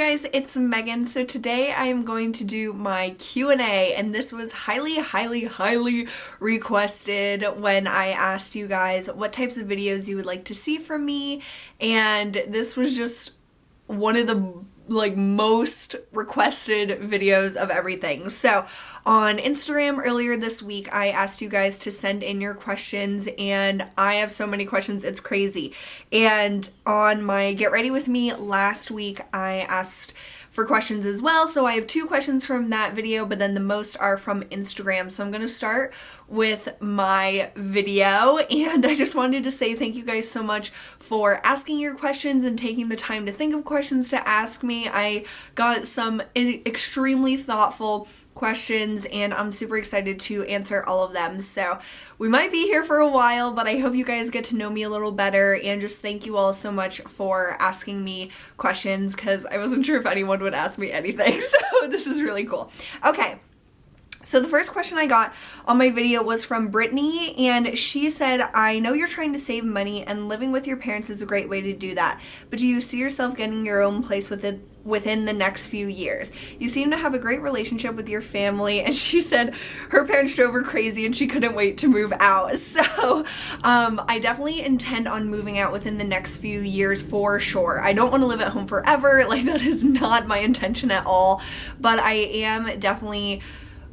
guys, it's Megan. So today I am going to do my Q&A, and this was highly requested when I asked you guys what types of videos you would like to see from me, and this was just one of the most requested videos of everything. So on Instagram earlier this week, I asked you guys to send in your questions, and I have so many questions, it's crazy. And on my Get Ready With Me last week, I asked for questions as well. So I have 2 questions from that video, but then the most are from Instagram. So I'm going to start with my video, and I just wanted to say thank you guys so much for asking your questions and taking the time to think of questions to ask me. I got some extremely thoughtful questions, and I'm super excited to answer all of them. So we might be here for a while, but I hope you guys get to know me a little better, and just thank you all so much for asking me questions, because I wasn't sure if anyone would ask me anything, so this is really cool. Okay. So the first question I got on my video was from Brittany, and she said, I know you're trying to save money and living with your parents is a great way to do that, but do you see yourself getting your own place within the next few years? You seem to have a great relationship with your family, and she said her parents drove her crazy and she couldn't wait to move out. So I definitely intend on moving out within the next few years for sure. I don't want to live at home forever, that is not my intention at all, but I am definitely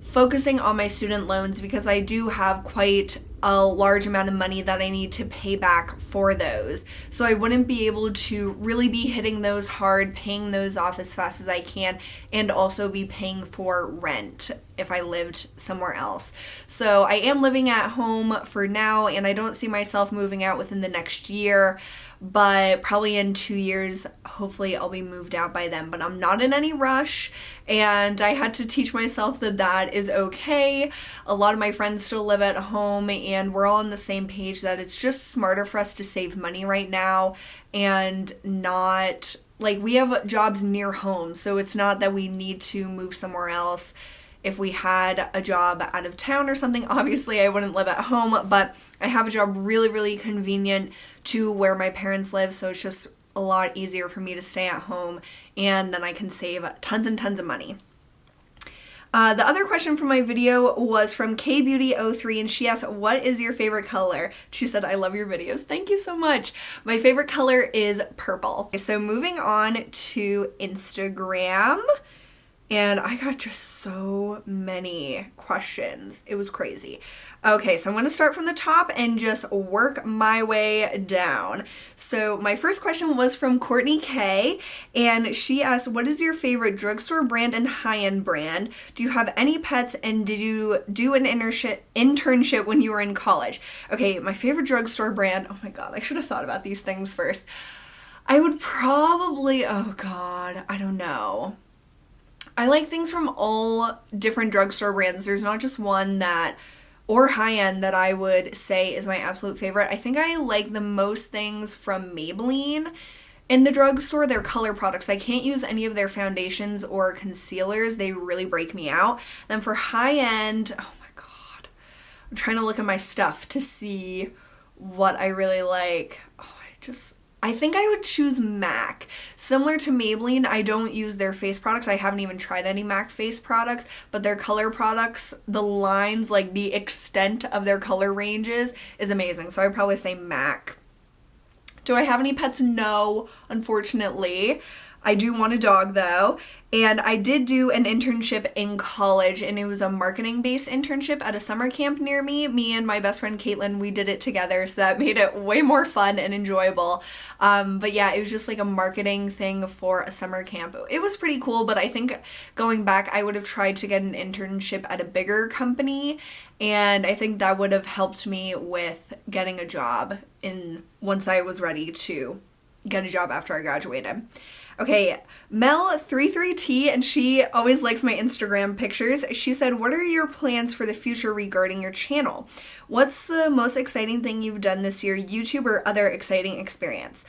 focusing on my student loans because I do have quite a large amount of money that I need to pay back for those. So I wouldn't be able to really be hitting those hard, paying those off as fast as I can, and also be paying for rent if I lived somewhere else. So I am living at home for now, and I don't see myself moving out within the next year, but probably in 2 years, hopefully I'll be moved out by then, but I'm not in any rush, and I had to teach myself that that is okay. A lot of my friends still live at home, and we're all on the same page that it's just smarter for us to save money right now and not, we have jobs near home, so it's not that we need to move somewhere else. If we had a job out of town or something, obviously I wouldn't live at home, but I have a job really convenient to where my parents live, so it's just a lot easier for me to stay at home, and then I can save tons and tons of money. The other question from my video was from KBeauty03, and she asked, what is your favorite color? She said, I love your videos. Thank you so much. My favorite color is purple. So moving on to Instagram, and I got just so many questions. It was crazy. Okay, so I'm going to start from the top and just work my way down. So my first question was from Courtney K, and she asked, what is your favorite drugstore brand and high-end brand? Do you have any pets, and did you do an internship when you were in college? Okay, my favorite drugstore brand, oh my god, I should have thought about these things first. I would probably, oh god, I don't know. I like things from all different drugstore brands. There's not just one or high-end that I would say is my absolute favorite. I think I like the most things from Maybelline in the drugstore. Their color products. I can't use any of their foundations or concealers. They really break me out. Then for high-end, oh my god. I'm trying to look at my stuff to see what I really like. I think I would choose MAC. Similar to Maybelline, I don't use their face products. I haven't even tried any MAC face products, but their color products, the lines, the extent of their color ranges is amazing. So I'd probably say MAC. Do I have any pets? No, unfortunately. I do want a dog though, and I did do an internship in college, and it was a marketing-based internship at a summer camp near me. Me and my best friend Caitlin, we did it together, so that made it way more fun and enjoyable. But yeah, it was just a marketing thing for a summer camp. It was pretty cool, but I think going back, I would have tried to get an internship at a bigger company, and I think that would have helped me with getting a job once I was ready to get a job after I graduated. Okay, Mel33T, and she always likes my Instagram pictures. She said, what are your plans for the future regarding your channel? What's the most exciting thing you've done this year, YouTube or other exciting experience?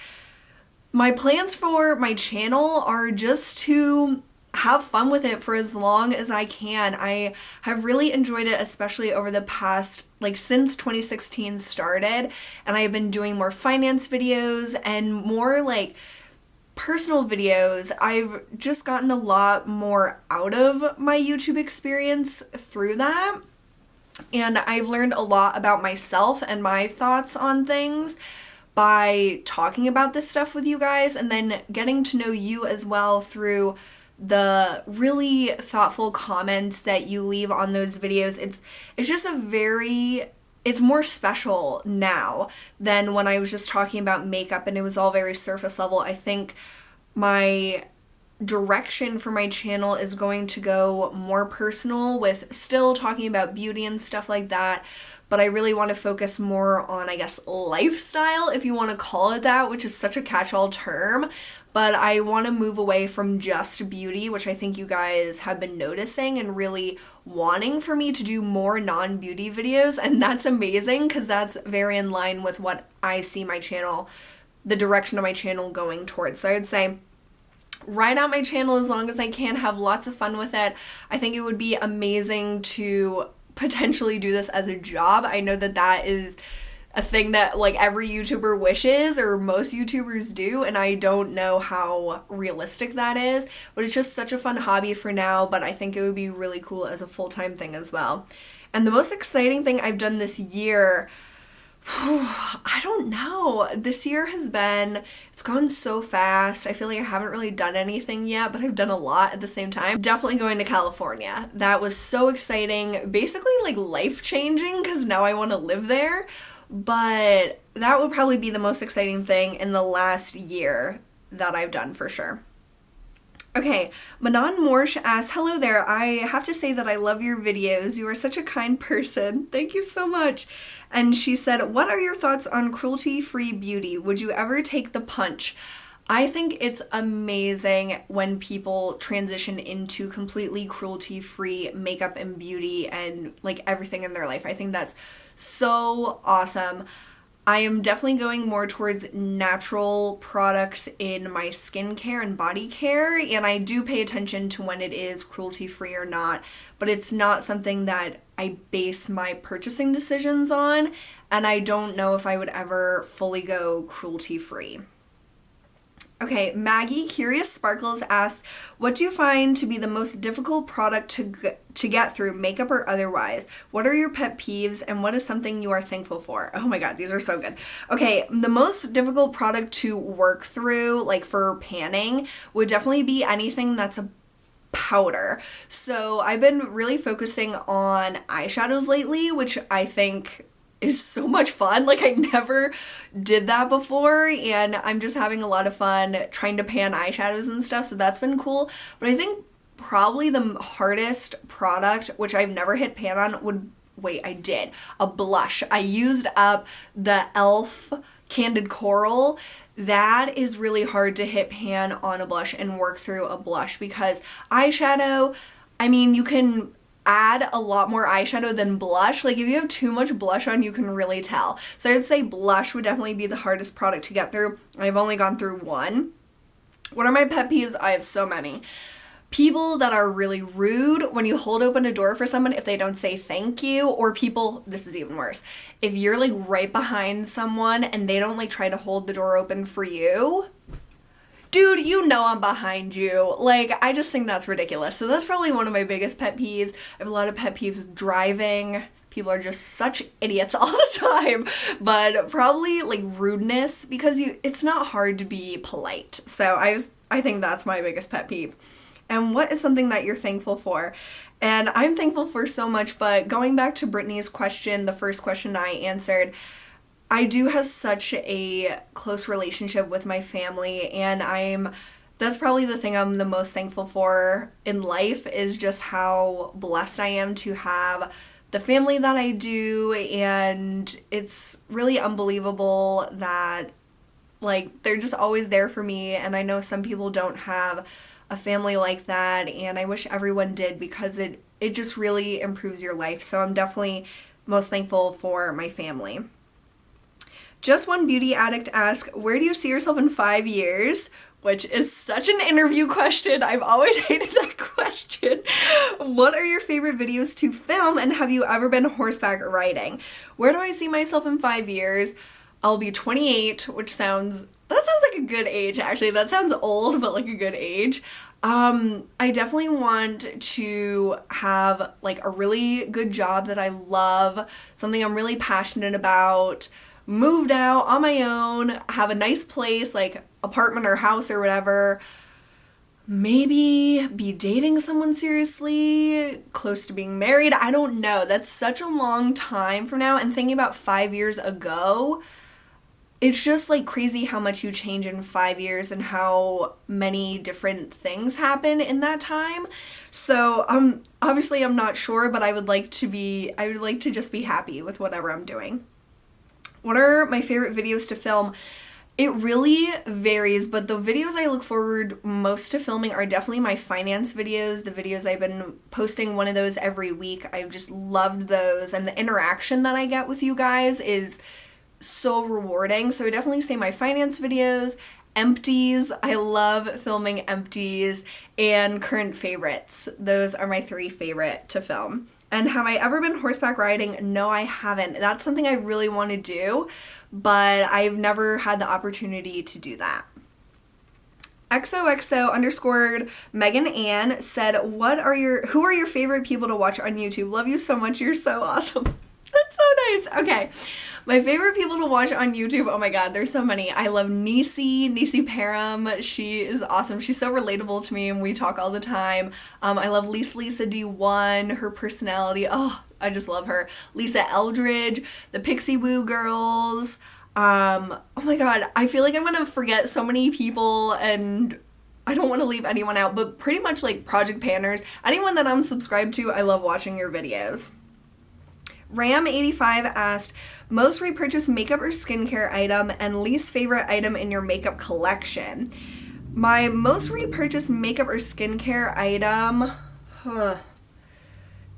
My plans for my channel are just to have fun with it for as long as I can. I have really enjoyed it, especially over the past, since 2016 started, and I've been doing more finance videos and more personal videos, I've just gotten a lot more out of my YouTube experience through that. And I've learned a lot about myself and my thoughts on things by talking about this stuff with you guys, and then getting to know you as well through the really thoughtful comments that you leave on those videos. It's just it's more special now than when I was just talking about makeup and it was all very surface level. I think my direction for my channel is going to go more personal, with still talking about beauty and stuff like that, but I really want to focus more on, I guess, lifestyle, if you want to call it that, which is such a catch-all term. But I want to move away from just beauty, which I think you guys have been noticing and really wanting for me to do more non-beauty videos, and that's amazing because that's very in line with what I see my channel, the direction of my channel going towards. So I would say ride out my channel as long as I can, have lots of fun with it. I think it would be amazing to potentially do this as a job. I know that that is a thing that like every YouTuber wishes, or most YouTubers do, and I don't know how realistic that is, but it's just such a fun hobby for now. But I think it would be really cool as a full-time thing as well. And the most exciting thing I've done this year, I don't know. This year it's gone so fast. I feel like I haven't really done anything yet, but I've done a lot at the same time. Definitely going to California. That was so exciting. Basically like life-changing, because now I want to live there. But that would probably be the most exciting thing in the last year that I've done for sure. Okay, Manon Morsh asks, hello there, I have to say that I love your videos. You are such a kind person. Thank you so much. And she said, what are your thoughts on cruelty-free beauty? Would you ever take the punch? I think it's amazing when people transition into completely cruelty-free makeup and beauty and like everything in their life. I think that's so awesome. I am definitely going more towards natural products in my skincare and body care, and I do pay attention to when it is cruelty-free or not, but it's not something that I base my purchasing decisions on, and I don't know if I would ever fully go cruelty-free. Okay, Maggie Curious Sparkles asks, what do you find to be the most difficult product to get through, makeup or otherwise? What are your pet peeves and what is something you are thankful for? Oh my god, these are so good. Okay, the most difficult product to work through, like for panning, would definitely be anything that's a powder. So I've been really focusing on eyeshadows lately, which I think is so much fun. Like I never did that before, and I'm just having a lot of fun trying to pan eyeshadows and stuff, so that's been cool. But I think probably the hardest product, which I've never hit pan on, I did a blush. I used up the e.l.f. Candid Coral. That is really hard to hit pan on a blush and work through a blush, because eyeshadow, I mean, you can add a lot more eyeshadow than blush. Like if you have too much blush on, you can really tell. So I'd say blush would definitely be the hardest product to get through. I've only gone through one. What are my pet peeves? I have so many. People that are really rude when you hold open a door for someone if they don't say thank you, or people, this is even worse, if you're like right behind someone and they don't like try to hold the door open for you. Dude, you know I'm behind you. Like, I just think that's ridiculous. So that's probably one of my biggest pet peeves. I have a lot of pet peeves with driving. People are just such idiots all the time. But probably like rudeness, because it's not hard to be polite. So I think that's my biggest pet peeve. And what is something that you're thankful for? And I'm thankful for so much, but going back to Brittany's question, the first question I answered, I do have such a close relationship with my family, and that's probably the thing I'm the most thankful for in life, is just how blessed I am to have the family that I do. And it's really unbelievable that like they're just always there for me, and I know some people don't have a family like that, and I wish everyone did, because it just really improves your life. So I'm definitely most thankful for my family. Just One Beauty Addict asks, where do you see yourself in 5 years? Which is such an interview question. I've always hated that question. What are your favorite videos to film, and have you ever been horseback riding? Where do I see myself in 5 years? I'll be 28, which sounds that sounds like a good age, actually. That sounds old, but like a good age. I definitely want to have like a really good job that I love, something I'm really passionate about, moved out on my own, have a nice place, like apartment or house or whatever. Maybe be dating someone seriously, close to being married. I don't know. That's such a long time from now. And thinking about 5 years ago, it's just like crazy how much you change in 5 years and how many different things happen in that time. So obviously I'm not sure, but I would like to just be happy with whatever I'm doing. What are my favorite videos to film? It really varies, but the videos I look forward most to filming are definitely my finance videos, the videos I've been posting one of those every week. I've just loved those, and the interaction that I get with you guys is so rewarding. So I definitely say my finance videos, empties, I love filming empties, and current favorites. Those are my 3 favorite to film. And have I ever been horseback riding? No, I haven't. That's something I really want to do, but I've never had the opportunity to do that. XOXO underscored Megan Ann said, who are your favorite people to watch on YouTube? Love you so much. You're so awesome. That's so nice. Okay. My favorite people to watch on YouTube, oh my god, there's so many. I love Nisi Param. She is awesome. She's so relatable to me and we talk all the time. I love Lisa D1, her personality. Oh, I just love her. Lisa Eldridge, the Pixie Woo girls. Oh my god, I feel like I'm gonna forget so many people and I don't want to leave anyone out, but pretty much like Project Panners, anyone that I'm subscribed to, I love watching your videos. Ram85 asked, most repurchased makeup or skincare item and least favorite item in your makeup collection. My most repurchased makeup or skincare item,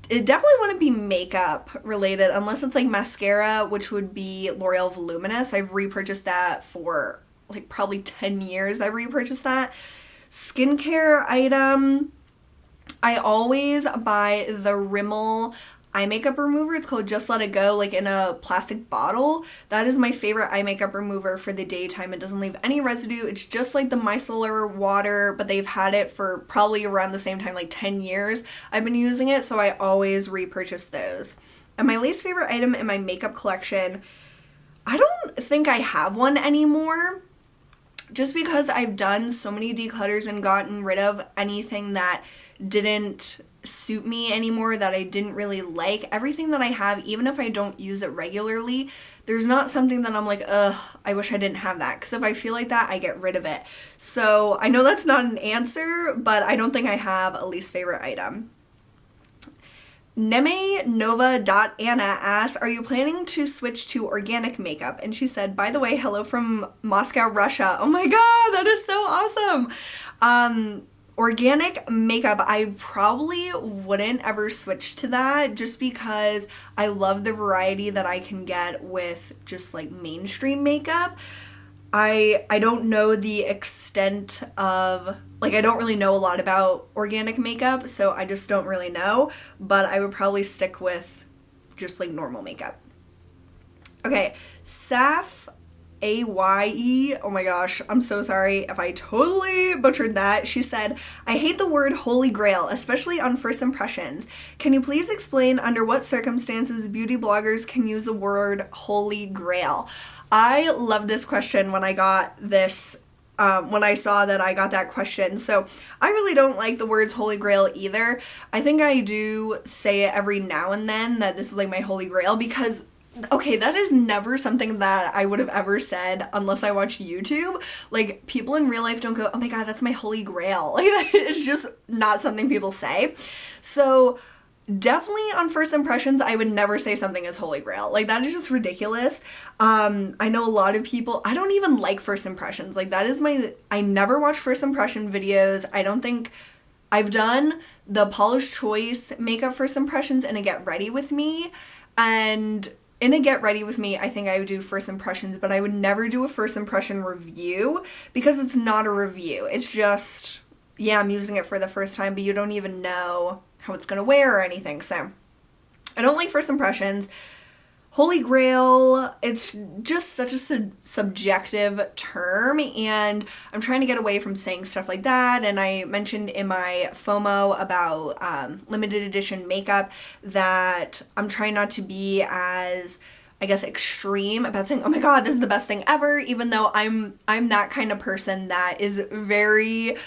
it definitely wouldn't be makeup related unless it's like mascara, which would be L'Oreal Voluminous. I've repurchased that for like probably 10 years. I've repurchased that. Skincare item, I always buy the Rimmel eye makeup remover. It's called Just Let It Go, like in a plastic bottle. That is my favorite eye makeup remover for the daytime. It doesn't leave any residue. It's just like the micellar water, but they've had it for probably around the same time, like 10 years I've been using it, so I always repurchase those. And my least favorite item in my makeup collection, I don't think I have one anymore, just because I've done so many declutters and gotten rid of anything that didn't suit me anymore, that I didn't really like. Everything that I have, even if I don't use it regularly, there's not something that I'm like, ugh, I wish I didn't have that, because if I feel like that, I get rid of it. So I know that's not an answer, but I don't think I have a least favorite item. NemeNova.Anna asks, are you planning to switch to organic makeup? And she said, by the way, hello from Moscow, Russia. Oh my god, that is so awesome. Organic makeup, I probably wouldn't ever switch to that, just because I love the variety that I can get with just like mainstream makeup. I don't know the extent of, like, I don't really know a lot about organic makeup, so I just don't really know, but I would probably stick with just like normal makeup. Okay, Saf AYE, oh my gosh, I'm so sorry if I totally butchered that. She said, I hate the word holy grail, especially on first impressions. Can you please explain under what circumstances beauty bloggers can use the word holy grail? I love this question when I got this, when I saw that I got that question. So I really don't like the words holy grail either. I think I do say it every now and then that this is like my holy grail, because okay, that is never something that I would have ever said unless I watched YouTube. Like, people in real life don't go, oh my god, that's my holy grail. Like, it's just not something people say. So definitely on first impressions, I would never say something as holy grail. Like, that is just ridiculous. I know a lot of people, I don't even like first impressions. Like, that is I never watch first impression videos. I don't think I've done the Paula's Choice makeup first impressions in a Get Ready With Me, and in a Get Ready With Me, I think I would do first impressions, but I would never do a first impression review, because it's not a review. It's just, yeah, I'm using it for the first time, but you don't even know how it's gonna wear or anything. So I don't like first impressions. Holy Grail, it's just such a subjective term, and I'm trying to get away from saying stuff like that. And I mentioned in my FOMO about limited edition makeup that I'm trying not to be as, I guess, extreme about saying, oh my god, this is the best thing ever, even though I'm that kind of person that is very,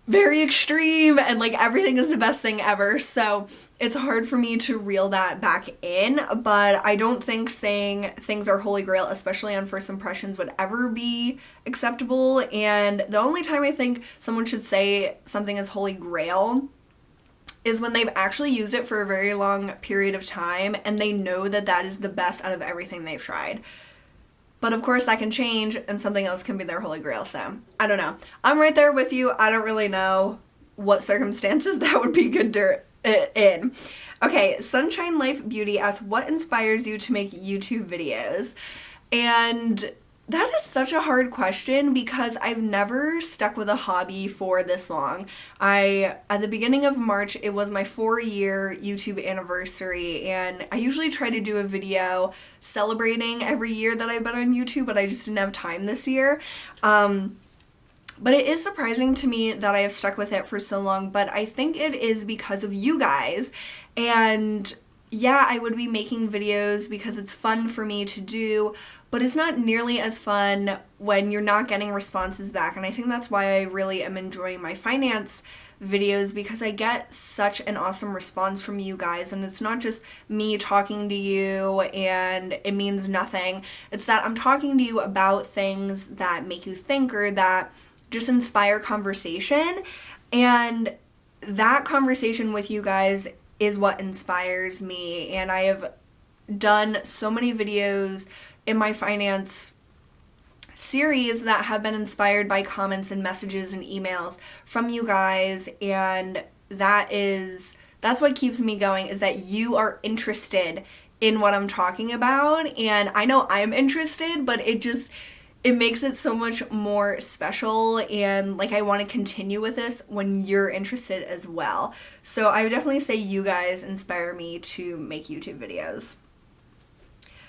very extreme and like everything is the best thing ever. So it's hard for me to reel that back in, but I don't think saying things are holy grail, especially on first impressions, would ever be acceptable. And the only time I think someone should say something is holy grail is when they've actually used it for a very long period of time and they know that that is the best out of everything they've tried. But of course that can change and something else can be their holy grail, so I don't know. I'm right there with you. I don't really know what circumstances that would be good in. Okay, Sunshine Life Beauty asks, what inspires you to make YouTube videos? And that is such a hard question because I've never stuck with a hobby for this long. At the beginning of March, it was my 4-year YouTube anniversary, and I usually try to do a video celebrating every year that I've been on YouTube, but I just didn't have time this year. But it is surprising to me that I have stuck with it for so long, but I think it is because of you guys. And yeah, I would be making videos because it's fun for me to do, but it's not nearly as fun when you're not getting responses back. And I think that's why I really am enjoying my finance videos, because I get such an awesome response from you guys, and it's not just me talking to you and it means nothing. It's that I'm talking to you about things that make you think or that just inspire conversation, and that conversation with you guys is what inspires me. And I have done so many videos in my finance series that have been inspired by comments and messages and emails from you guys, and that's what keeps me going, is that you are interested in what I'm talking about. And I know I'm interested, but it makes it so much more special, and like I want to continue with this when you're interested as well. So I would definitely say you guys inspire me to make YouTube videos.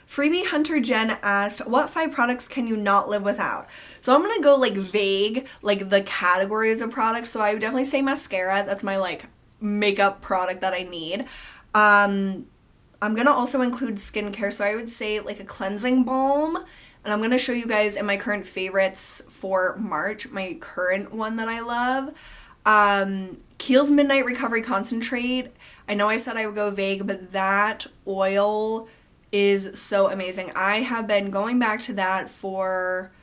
Freebie Hunter Jen asked, what 5 products can you not live without? So I'm gonna go like vague, like the categories of products. So I would definitely say mascara. That's my like makeup product that I need. I'm gonna also include skincare. So I would say like a cleansing balm. And I'm going to show you guys in my current favorites for March, my current one that I love. Kiehl's Midnight Recovery Concentrate. I know I said I would go vague, but that oil is so amazing. I have been going back to that for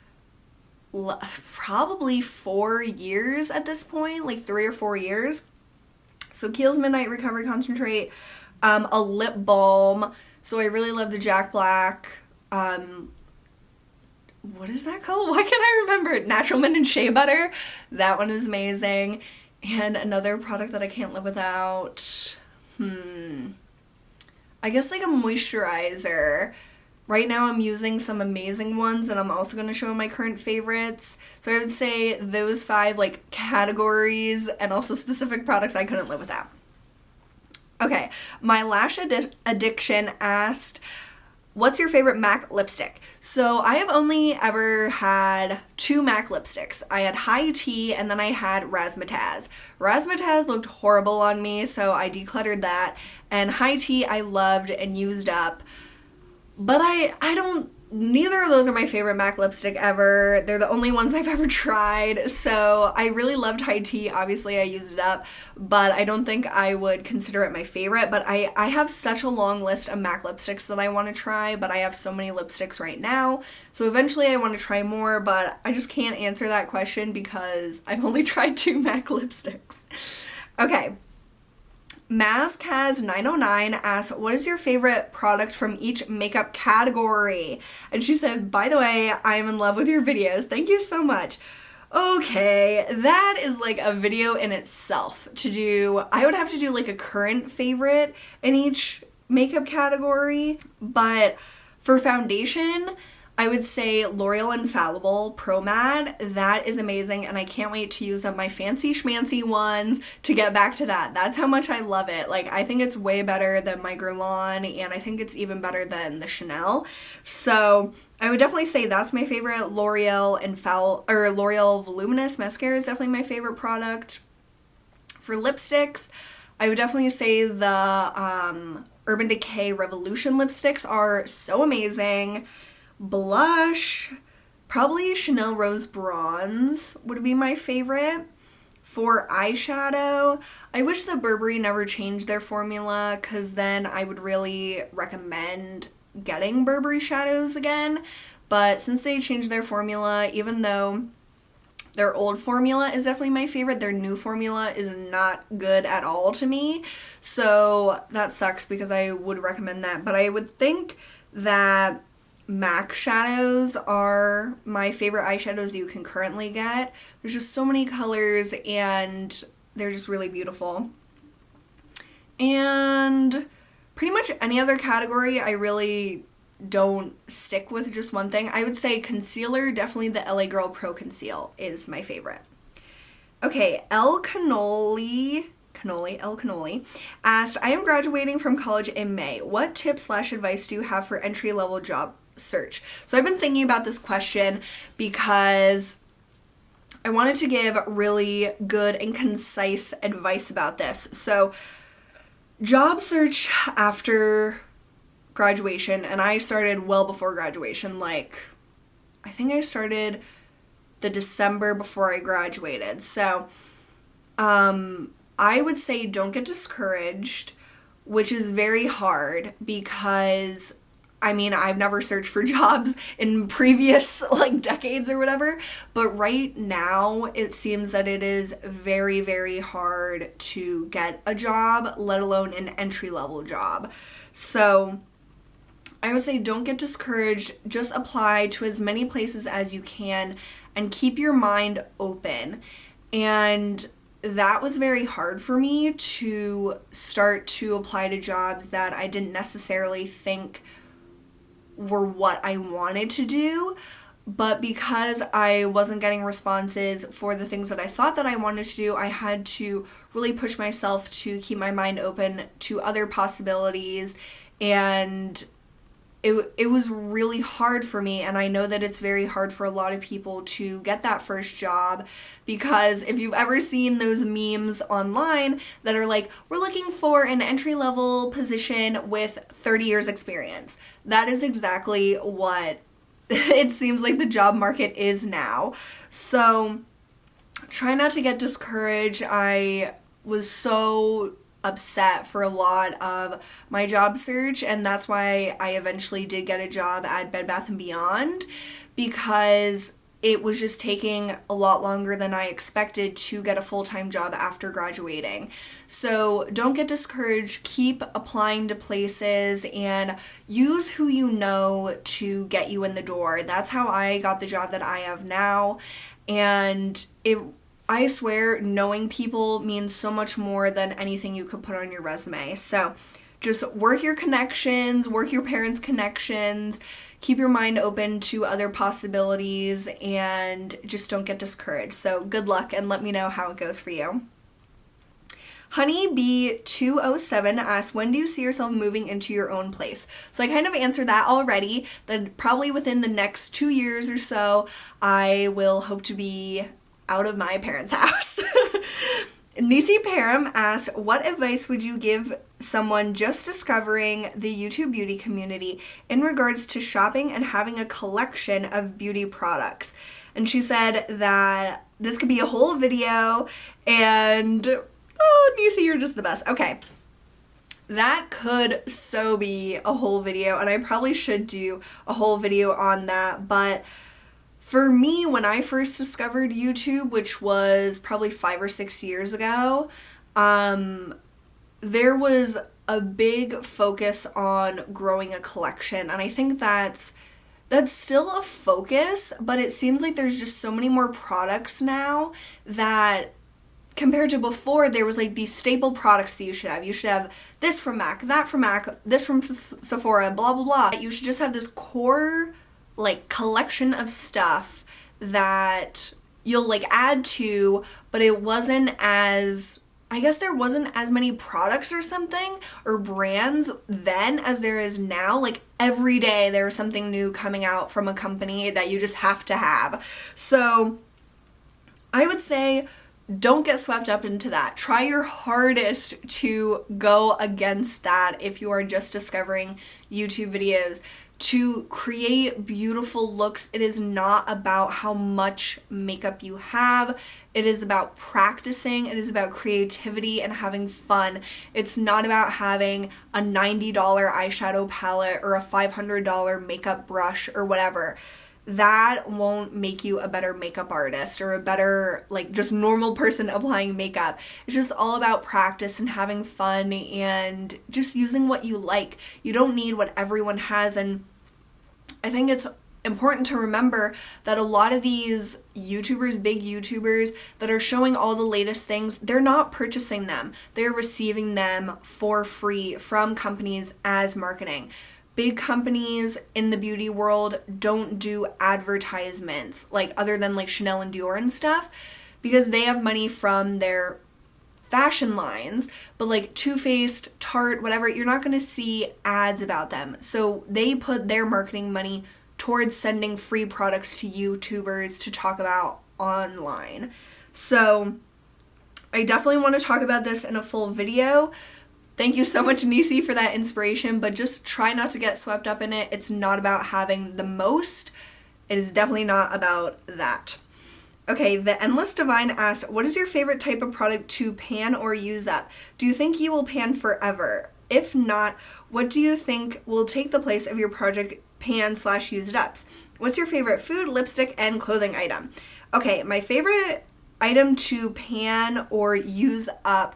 probably 4 years at this point, like 3 or 4 years. So Kiehl's Midnight Recovery Concentrate, a lip balm. So I really love the Jack Black, what is that called? Why can't I remember? Natural Mint and Shea Butter. That one is amazing. And another product that I can't live without. I guess like a moisturizer. Right now I'm using some amazing ones, and I'm also going to show my current favorites. So I would say those 5 like categories and also specific products I couldn't live without. Okay, my lash addiction asked, what's your favorite MAC lipstick? So I have only ever had 2 MAC lipsticks. I had High Tea and then I had Razzmatazz. Razzmatazz looked horrible on me, so I decluttered that. And High Tea I loved and used up. But neither of those are my favorite MAC lipstick ever. They're the only ones I've ever tried. So I really loved High Tea. Obviously I used it up, but I don't think I would consider it my favorite. But I have such a long list of MAC lipsticks that I want to try, but I have so many lipsticks right now. So eventually I want to try more, but I just can't answer that question because I've only tried 2 MAC lipsticks. Okay. Mask has 909 asks, what is your favorite product from each makeup category? And she said, by the way, I am in love with your videos. Thank you so much. Okay, that is like a video in itself to do. I would have to do like a current favorite in each makeup category, but for foundation, I would say L'Oreal Infallible Pro Matte. That is amazing, and I can't wait to use up my fancy schmancy ones to get back to that. That's how much I love it. Like, I think it's way better than my Guerlain, and I think it's even better than the Chanel. So I would definitely say that's my favorite. L'Oreal Voluminous Mascara is definitely my favorite product. For lipsticks, I would definitely say the Urban Decay Revolution lipsticks are so amazing. Blush, probably Chanel Rose Bronze would be my favorite. For eyeshadow, I wish the Burberry never changed their formula, because then I would really recommend getting Burberry shadows again. But since they changed their formula, even though their old formula is definitely my favorite, their new formula is not good at all to me. So that sucks, because I would recommend that. But I would think that MAC shadows are my favorite eyeshadows you can currently get. There's just so many colors, and they're just really beautiful. And pretty much any other category, I really don't stick with just one thing. I would say concealer, definitely the LA Girl Pro Conceal is my favorite. Okay, Elle Cannoli asked, I am graduating from college in May. What tips/advice do you have for entry-level job search? So I've been thinking about this question because I wanted to give really good and concise advice about this. So job search after graduation, and I started well before graduation, like I think I started the December before I graduated. So I would say don't get discouraged, which is very hard because I mean, I've never searched for jobs in previous like decades or whatever, but right now it seems that it is very, very hard to get a job, let alone an entry-level job. So I would say don't get discouraged, just apply to as many places as you can and keep your mind open. And that was very hard for me to start to apply to jobs that I didn't necessarily think were what I wanted to do, but because I wasn't getting responses for the things that I thought that I wanted to do, I had to really push myself to keep my mind open to other possibilities, and it was really hard for me, and I know that it's very hard for a lot of people to get that first job, because if you've ever seen those memes online that are like, we're looking for an entry-level position with 30 years experience, that is exactly what it seems like the job market is now. So try not to get discouraged. I was so upset for a lot of my job search, and that's why I eventually did get a job at Bed Bath & Beyond, because it was just taking a lot longer than I expected to get a full-time job after graduating. So don't get discouraged, keep applying to places, and use who you know to get you in the door. That's how I got the job that I have now, and I swear knowing people means so much more than anything you could put on your resume. So just work your connections, work your parents' connections, keep your mind open to other possibilities, and just don't get discouraged. So good luck, and let me know how it goes for you. Honeybee207 asked, when do you see yourself moving into your own place? So I kind of answered that already, that probably within the next 2 years or so, I will hope to be out of my parents' house. Nisi Param asked, what advice would you give someone just discovering the YouTube beauty community in regards to shopping and having a collection of beauty products? And she said that this could be a whole video, and oh, Nisi, you're just the best. Okay. That could so be a whole video, and I probably should do a whole video on that, but for me, when I first discovered YouTube, which was probably 5 or 6 years ago, there was a big focus on growing a collection, and I think that's still a focus, but it seems like there's just so many more products now that compared to before, there was like these staple products that you should have. You should have this from MAC, that from MAC, this from Sephora, blah, blah, blah. You should just have this core like collection of stuff that you'll like add to, but it wasn't as, I guess there wasn't as many products or something or brands then as there is now. Like every day there's something new coming out from a company that you just have to have. So I would say don't get swept up into that. Try your hardest to go against that if you are just discovering YouTube videos. To create beautiful looks, it is not about how much makeup you have. It is about practicing. It is about creativity and having fun. It's not about having a $90 eyeshadow palette or a $500 makeup brush or whatever. That won't make you a better makeup artist or a better, like, just normal person applying makeup. It's just all about practice and having fun and just using what you like. You don't need what everyone has, and I think it's important to remember that a lot of these YouTubers, big YouTubers that are showing all the latest things, they're not purchasing them. They're receiving them for free from companies as marketing. Big companies in the beauty world don't do advertisements, like other than like Chanel and Dior and stuff, because they have money from their fashion lines. But like Too Faced, Tarte, whatever, you're not going to see ads about them. So they put their marketing money towards sending free products to YouTubers to talk about online. So I definitely want to talk about this in a full video. Thank you so much, Nisi, for that inspiration, but just try not to get swept up in it. It's not about having the most. It is definitely not about that. Okay, the Endless Divine asked, what is your favorite type of product to pan or use up? Do you think you will pan forever? If not, what do you think will take the place of your project pan/use it ups? What's your favorite food, lipstick, and clothing item? Okay, my favorite item to pan or use up,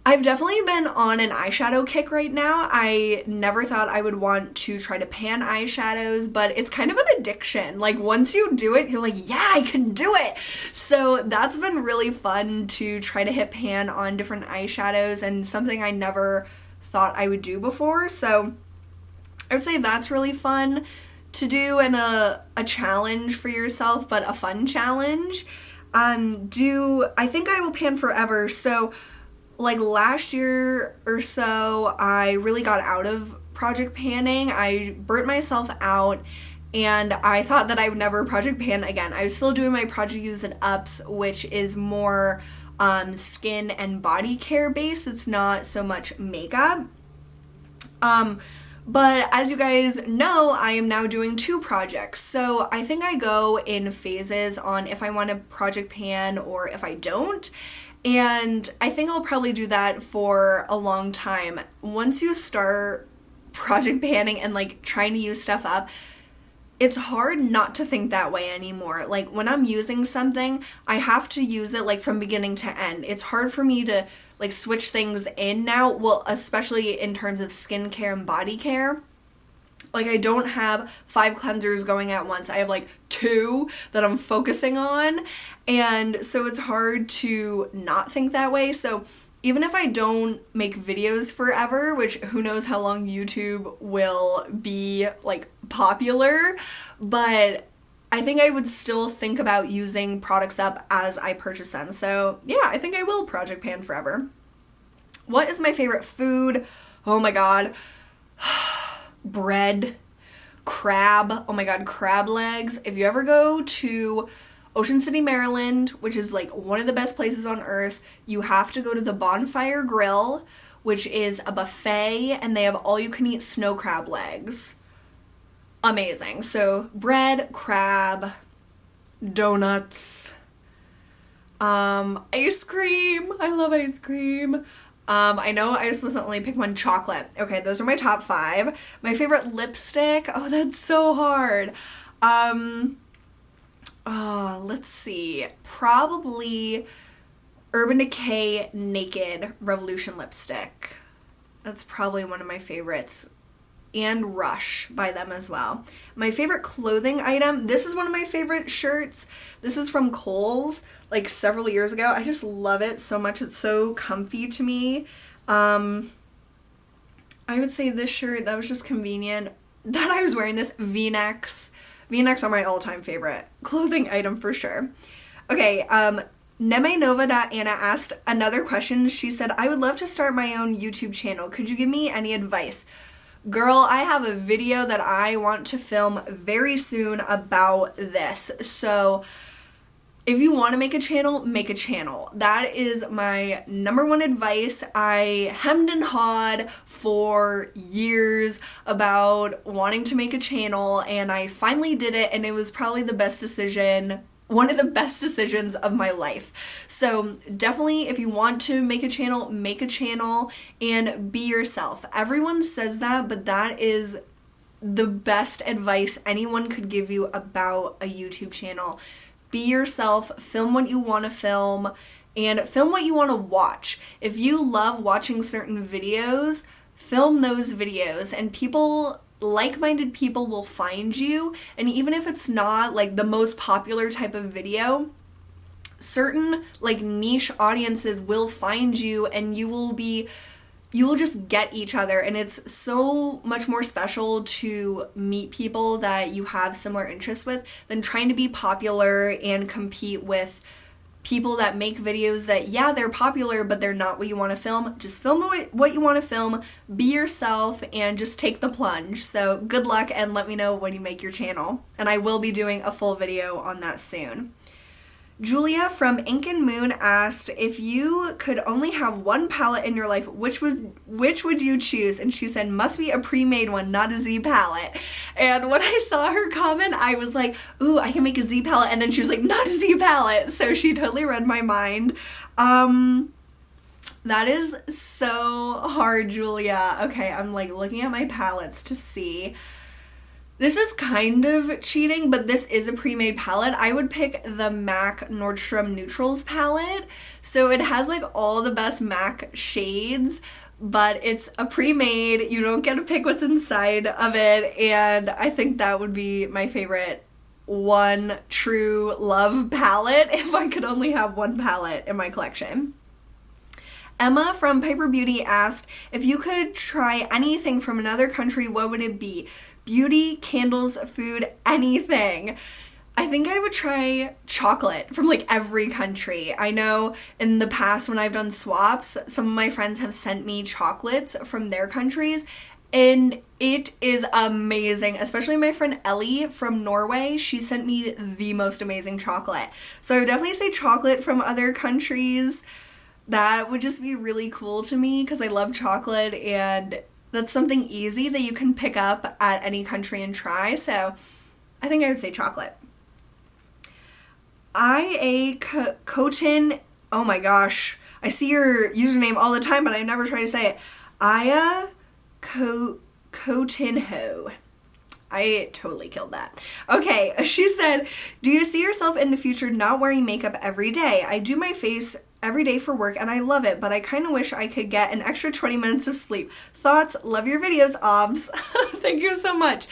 I've definitely been on an eyeshadow kick right now. I never thought I would want to try to pan eyeshadows, but it's kind of an addiction. Like once you do it, you're like, yeah, I can do it. So that's been really fun to try to hit pan on different eyeshadows and something I never thought I would do before. So I would say that's really fun to do and a challenge for yourself, but a fun challenge. I think I will pan forever. So like last year or so, I really got out of project panning. I burnt myself out and I thought that I would never project pan again. I was still doing my project use and ups, which is more skin and body care based. It's not so much makeup. But as you guys know, I am now doing 2 projects. So I think I go in phases on if I want to project pan or if I don't. And I think I'll probably do that for a long time. Once you start project panning and like trying to use stuff up, it's hard not to think that way anymore. Like when I'm using something, I have to use it like from beginning to end. It's hard for me to like switch things in now, well, especially in terms of skincare and body care. Like I don't have 5 cleansers going at once. I have like 2 that I'm focusing on. And so it's hard to not think that way. So even if I don't make videos forever, which who knows how long YouTube will be like popular, but I think I would still think about using products up as I purchase them. So yeah, I think I will project pan forever. What is my favorite food? Oh my god. Bread, crab, oh my god, crab legs. If you ever go to Ocean City, Maryland, which is like one of the best places on earth, you have to go to the Bonfire Grill, which is a buffet, and they have all-you-can-eat snow crab legs. Amazing. So bread, crab, donuts, ice cream. I love ice cream. I know I was supposed to only pick one. Chocolate. Okay, those are my top 5. My favorite lipstick. Oh, that's so hard. Let's see. Probably Urban Decay Naked Revolution lipstick. That's probably one of my favorites. And Rush by them as well. My favorite clothing item. This is one of my favorite shirts. This is from Kohl's, like several years ago. I just love it so much. It's so comfy to me. I would say this shirt, that was just convenient. That I was wearing this V-necks V-necks are my all-time favorite clothing item for sure. Okay, Neme Nova Anna asked another question. She said, I would love to start my own YouTube channel. Could you give me any advice? Girl, I have a video that I want to film very soon about this. So if you want to make a channel, make a channel. That is my number one advice. I hemmed and hawed for years about wanting to make a channel, and I finally did it, and it was probably the best decision, one of the best decisions of my life. So definitely, if you want to make a channel and be yourself. Everyone says that, but that is the best advice anyone could give you about a YouTube channel. Be yourself, film what you want to film, and film what you want to watch. If you love watching certain videos, film those videos, and people, like-minded people will find you. And even if it's not like the most popular type of video, certain like niche audiences will find you, and you will just get each other. And it's so much more special to meet people that you have similar interests with than trying to be popular and compete with people that make videos that, yeah, they're popular, but they're not what you want to film. Just film what you want to film, be yourself, and just take the plunge. So good luck, and let me know when you make your channel. And I will be doing a full video on that soon. Julia from Ink and Moon asked, if you could only have one palette in your life, which would you choose? And she said, must be a pre-made one, not a Z palette. And when I saw her comment, I was like, ooh, I can make a Z palette. And then she was like, not a Z palette. So she totally read my mind. That is so hard, Julia. Okay, I'm like looking at my palettes to see. This is kind of cheating, but this is a pre-made palette. I would pick the MAC Nordstrom Neutrals palette. So it has like all the best MAC shades, but it's a pre-made. You don't get to pick what's inside of it, and I think that would be my favorite one true love palette if I could only have one palette in my collection. Emma from Piper Beauty asked, if you could try anything from another country, what would it be? Beauty, candles, food, anything. I think I would try chocolate from like every country. I know in the past when I've done swaps, some of my friends have sent me chocolates from their countries, and it is amazing. Especially my friend Elle from Norway, she sent me the most amazing chocolate. So I would definitely say chocolate from other countries. That would just be really cool to me because I love chocolate, and that's something easy that you can pick up at any country and try. So I think I would say chocolate. Cotin, oh my gosh, I see your username all the time, but I never try to say it. Aya Cotinho. I totally killed that. Okay, she said, do you see yourself in the future not wearing makeup every day? I do my face every day for work and I love it, but I kind of wish I could get an extra 20 minutes of sleep. Thoughts? Love your videos, Obs. Thank you so much.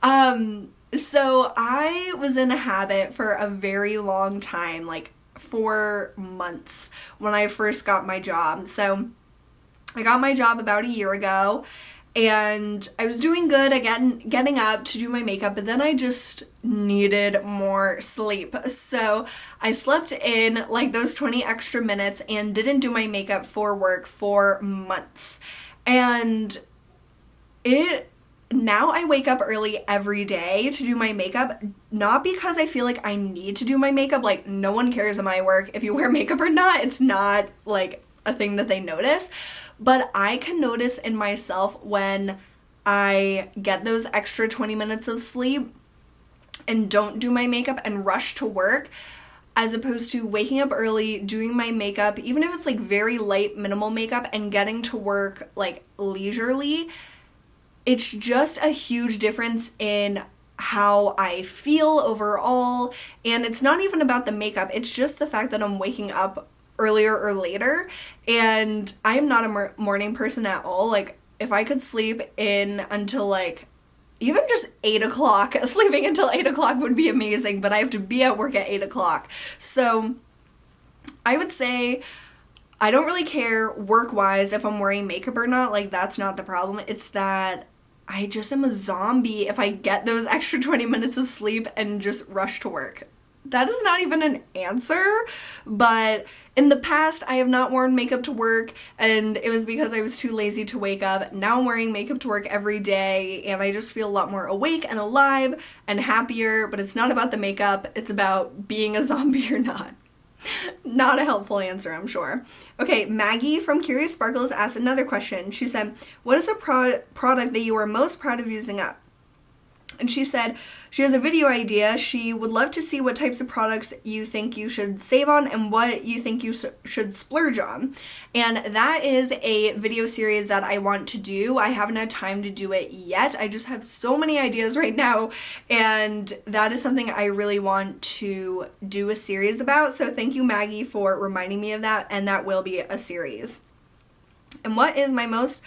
So I was in a habit for a very long time, like 4 months when I first got my job. So I got my job about a year ago, and I was doing good again, getting up to do my makeup, but then I just needed more sleep. So I slept in like those 20 extra minutes and didn't do my makeup for work for months. And now I wake up early every day to do my makeup, not because I feel like I need to do my makeup. Like, no one cares in my work if you wear makeup or not. It's not like a thing that they notice. But I can notice in myself when I get those extra 20 minutes of sleep and don't do my makeup and rush to work, as opposed to waking up early, doing my makeup, even if it's like very light, minimal makeup, and getting to work like leisurely. It's just a huge difference in how I feel overall. And it's not even about the makeup. It's just the fact that I'm waking up earlier or later, and I am not a morning person at all. Like, if I could sleep in until like even just 8 o'clock, sleeping until 8 o'clock would be amazing, but I have to be at work at 8 o'clock. So I would say I don't really care work-wise if I'm wearing makeup or not. Like, that's not the problem. It's that I just am a zombie if I get those extra 20 minutes of sleep and just rush to work. That is not even an answer, but in the past, I have not worn makeup to work, and it was because I was too lazy to wake up. Now I'm wearing makeup to work every day, and I just feel a lot more awake and alive and happier, but it's not about the makeup, it's about being a zombie or not. Not a helpful answer, I'm sure. Okay, Maggie from Curious Sparkles asked another question. She said, what is a product that you are most proud of using up? And she said she has a video idea. She would love to see what types of products you think you should save on and what you think you should splurge on. And that is a video series that I want to do. I haven't had time to do it yet. I just have so many ideas right now, and that is something I really want to do a series about. So thank you, Maggie, for reminding me of that, and that will be a series. And what is my most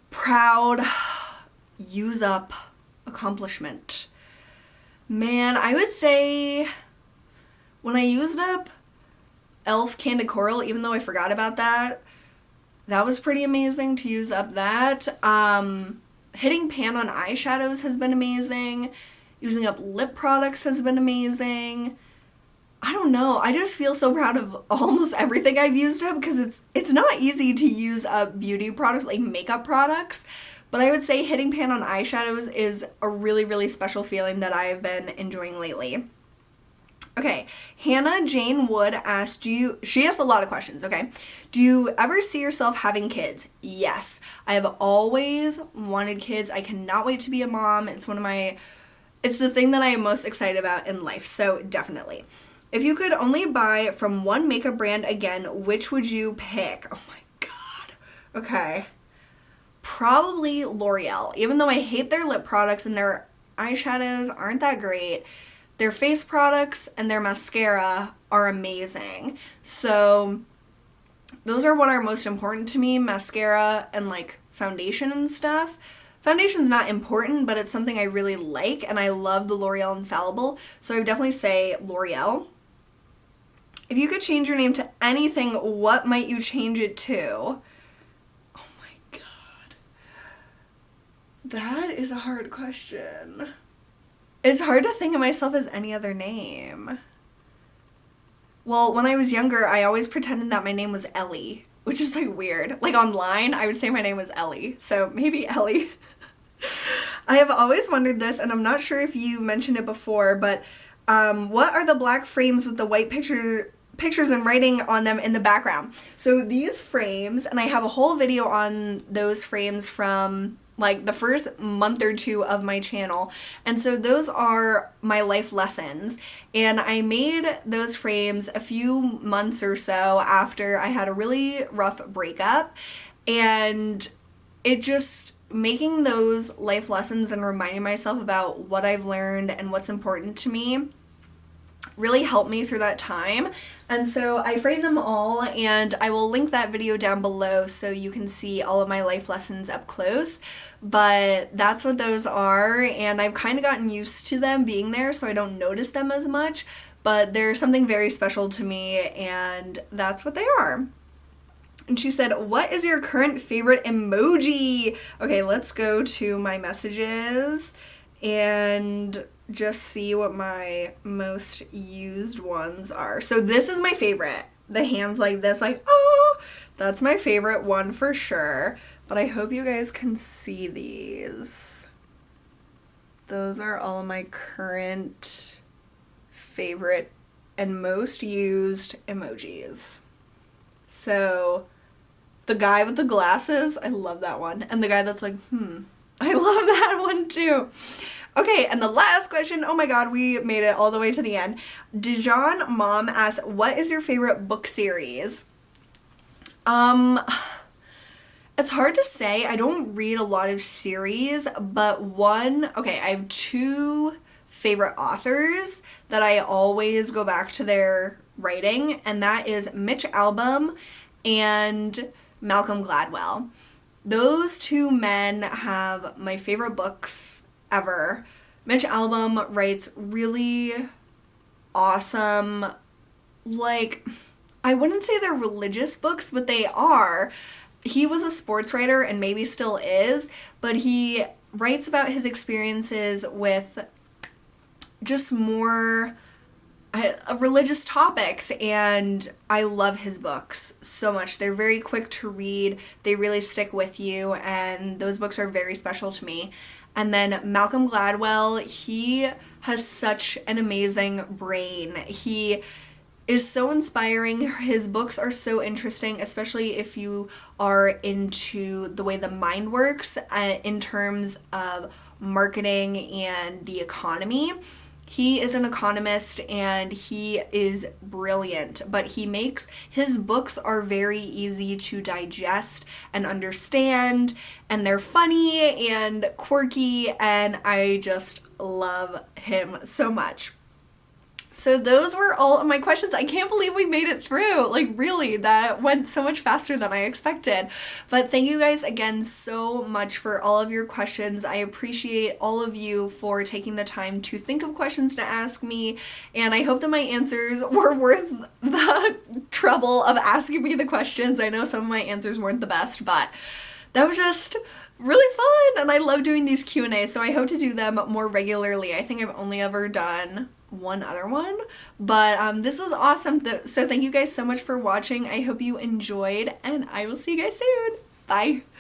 proud use up accomplishment? Man, I would say when I used up e.l.f. Candid Coral, even though I forgot about that, that was pretty amazing to use up that. Hitting pan on eyeshadows has been amazing. Using up lip products has been amazing. I don't know, I just feel so proud of almost everything I've used up because it's not easy to use up beauty products, like makeup products. But I would say hitting pan on eyeshadows is a really, really special feeling that I've been enjoying lately. Okay, Hannah Jane Wood asked, she asked a lot of questions, okay? Do you ever see yourself having kids? Yes. I have always wanted kids. I cannot wait to be a mom. It's the thing that I am most excited about in life, so definitely. If you could only buy from one makeup brand again, which would you pick? Oh my god. Okay. Probably L'Oreal. Even though I hate their lip products and their eyeshadows aren't that great, their face products and their mascara are amazing. So those are what are most important to me, mascara and like foundation and stuff. Foundation's not important, but it's something I really like, and I love the L'Oreal Infallible, so I would definitely say L'Oreal. If you could change your name to anything, what might you change it to? That is a hard question. It's hard to think of myself as any other name. Well, when I was younger, I always pretended that my name was Elle, which is like weird. Like online, I would say my name was Elle, so maybe Elle. I have always wondered this, and I'm not sure if you mentioned it before, but what are the black frames with the white pictures and writing on them in the background? So these frames, and I have a whole video on those frames from like the first month or two of my channel, and so those are my life lessons, and I made those frames a few months or so after I had a really rough breakup, and it just making those life lessons and reminding myself about what I've learned and what's important to me really helped me through that time. And so I framed them all, and I will link that video down below so you can see all of my life lessons up close. But that's what those are, and I've kind of gotten used to them being there, so I don't notice them as much, but they're something very special to me, and that's what they are. And she said, what is your current favorite emoji? Okay, let's go to my messages and just see what my most used ones are. So this is my favorite. The hands like this, like, oh, that's my favorite one for sure. But I hope you guys can see these. Those are all of my current favorite and most used emojis. So the guy with the glasses, I love that one. And the guy that's like, I love that one too. Okay, and the last question, oh my god, we made it all the way to the end. Dijon Mom asked, what is your favorite book series? It's hard to say. I don't read a lot of series, but I have two favorite authors that I always go back to their writing, and that is Mitch Albom and Malcolm Gladwell. Those two men have my favorite books ever. Mitch Albom writes really awesome, like, I wouldn't say they're religious books, but they are. He was a sports writer and maybe still is, but he writes about his experiences with just more religious topics, and I love his books so much. They're very quick to read, they really stick with you, and those books are very special to me. And then Malcolm Gladwell, he has such an amazing brain. He is so inspiring. His books are so interesting, especially if you are into the way the mind works in terms of marketing and the economy. He is an economist and he is brilliant, but his books are very easy to digest and understand, and they're funny and quirky, and I just love him so much. So those were all of my questions. I can't believe we made it through. Like, really, that went so much faster than I expected. But thank you guys again so much for all of your questions. I appreciate all of you for taking the time to think of questions to ask me, and I hope that my answers were worth the trouble of asking me the questions. I know some of my answers weren't the best, but that was just really fun, and I love doing these Q&As, so I hope to do them more regularly. I think I've only ever done one other one, but this was awesome. So thank you guys so much for watching. I hope you enjoyed, and I will see you guys soon. Bye.